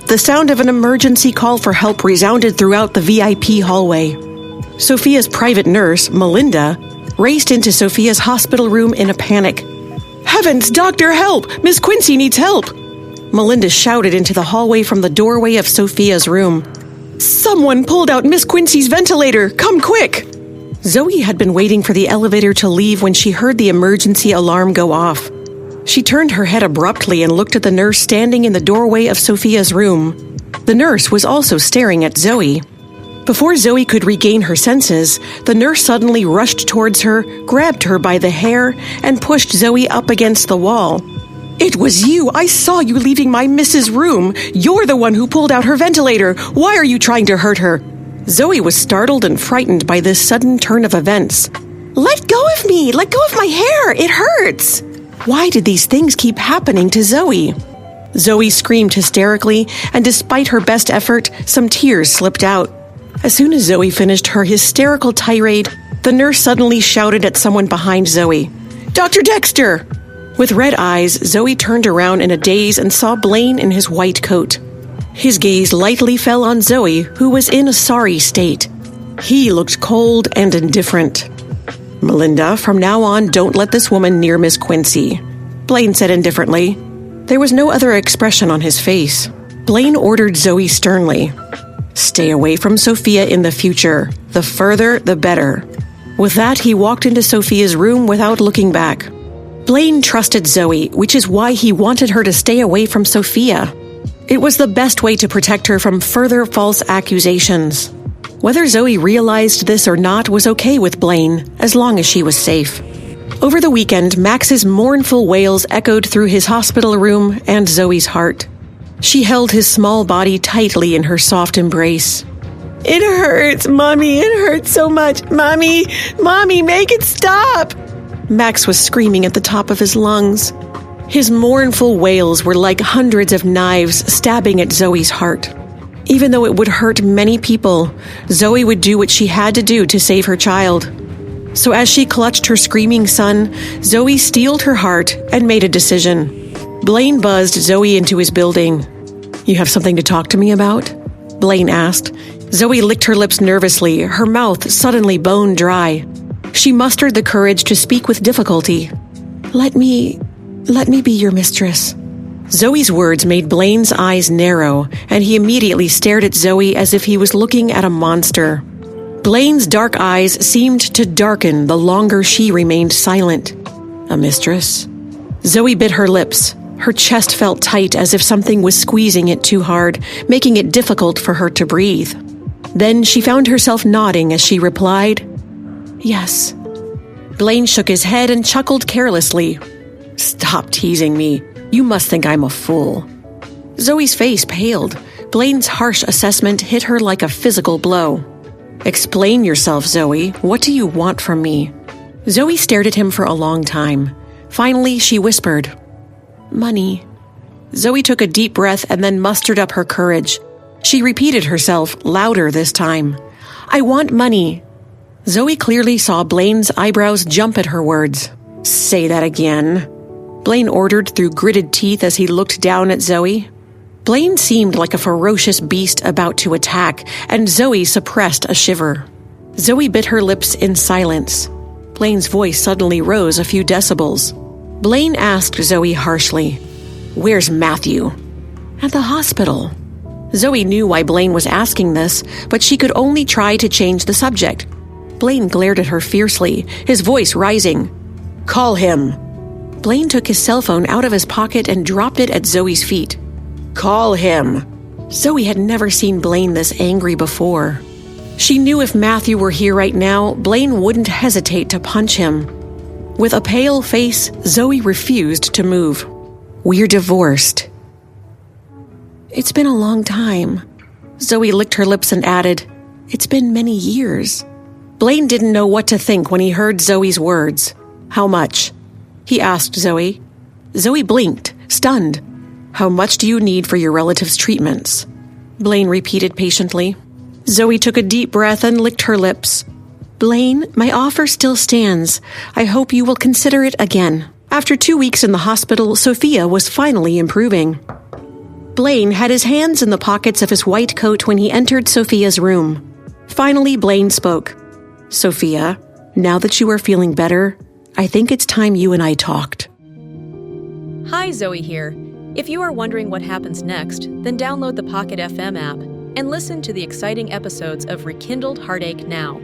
the sound of an emergency call for help resounded throughout the VIP hallway. Sofia's private nurse, Melinda, raced into Sofia's hospital room in a panic. "Heavens, doctor, help! Miss Quincy needs help!" Melinda shouted into the hallway from the doorway of Sofia's room. "Someone pulled out Miss Quincy's ventilator! Come quick!" Zoey had been waiting for the elevator to leave when she heard the emergency alarm go off. She turned her head abruptly and looked at the nurse standing in the doorway of Sofia's room. The nurse was also staring at Zoey. Before Zoey could regain her senses, the nurse suddenly rushed towards her, grabbed her by the hair, and pushed Zoey up against the wall. "It was you! I saw you leaving my Mrs. room! You're the one who pulled out her ventilator! Why are you trying to hurt her?" Zoey was startled and frightened by this sudden turn of events. "Let go of me! Let go of my hair! It hurts!" Why did these things keep happening to Zoey? Zoey screamed hysterically, and despite her best effort, some tears slipped out. As soon as Zoey finished her hysterical tirade, the nurse suddenly shouted at someone behind Zoey, "Dr. Dexter!" With red eyes, Zoey turned around in a daze and saw Blaine in his white coat. His gaze lightly fell on Zoey, who was in a sorry state. He looked cold and indifferent. "Melinda, from now on, don't let this woman near Miss Quincy," Blaine said indifferently. There was no other expression on his face. Blaine ordered Zoey sternly, "Stay away from Sofia in the future. The further, the better." With that, he walked into Sofia's room without looking back. Blaine trusted Zoey, which is why he wanted her to stay away from Sofia. It was the best way to protect her from further false accusations. Whether Zoey realized this or not was okay with Blaine, as long as she was safe. Over the weekend, Max's mournful wails echoed through his hospital room and Zoey's heart. She held his small body tightly in her soft embrace. "It hurts, Mommy, it hurts so much. Mommy, make it stop!" Max was screaming at the top of his lungs. His mournful wails were like hundreds of knives stabbing at Zoey's heart. Even though it would hurt many people, Zoey would do what she had to do to save her child. So as she clutched her screaming son, Zoey steeled her heart and made a decision. Blaine buzzed Zoey into his building. "You have something to talk to me about?" Blaine asked. Zoey licked her lips nervously, her mouth suddenly bone dry. She mustered the courage to speak with difficulty. Let me be your mistress." Zoey's words made Blaine's eyes narrow, and he immediately stared at Zoey as if he was looking at a monster. Blaine's dark eyes seemed to darken the longer she remained silent. "A mistress?" Zoey bit her lips. Her chest felt tight as if something was squeezing it too hard, making it difficult for her to breathe. Then she found herself nodding as she replied, "Yes." Blaine shook his head and chuckled carelessly. "Stop teasing me. You must think I'm a fool." Zoey's face paled. Blaine's harsh assessment hit her like a physical blow. "Explain yourself, Zoey. What do you want from me?" Zoey stared at him for a long time. Finally, she whispered, "Money." Zoey took a deep breath and then mustered up her courage. She repeated herself, louder this time. "I want money." Zoey clearly saw Blaine's eyebrows jump at her words. "Say that again," Blaine ordered through gritted teeth as he looked down at Zoey. Blaine seemed like a ferocious beast about to attack, and Zoey suppressed a shiver. Zoey bit her lips in silence. Blaine's voice suddenly rose a few decibels. Blaine asked Zoey harshly, "Where's Matthew?" "At the hospital." Zoey knew why Blaine was asking this, but she could only try to change the subject. Blaine glared at her fiercely, his voice rising. "Call him." Blaine took his cell phone out of his pocket and dropped it at Zoey's feet. "Call him." Zoey had never seen Blaine this angry before. She knew if Matthew were here right now, Blaine wouldn't hesitate to punch him. With a pale face, Zoey refused to move. "We're divorced." "It's been a long time." Zoey licked her lips and added, "It's been many years." Blaine didn't know what to think when he heard Zoey's words. "How much?" he asked Zoey. Zoey blinked, stunned. "How much do you need for your relative's treatments?" Blaine repeated patiently. Zoey took a deep breath and licked her lips. "Blaine, my offer still stands. I hope you will consider it again." After 2 weeks in the hospital, Sofia was finally improving. Blaine had his hands in the pockets of his white coat when he entered Sofia's room. Finally, Blaine spoke. "Sofia, now that you are feeling better, I think it's time you and I talked." Hi, Zoey here. If you are wondering what happens next, then download the Pocket FM app and listen to the exciting episodes of Rekindled Heartache now.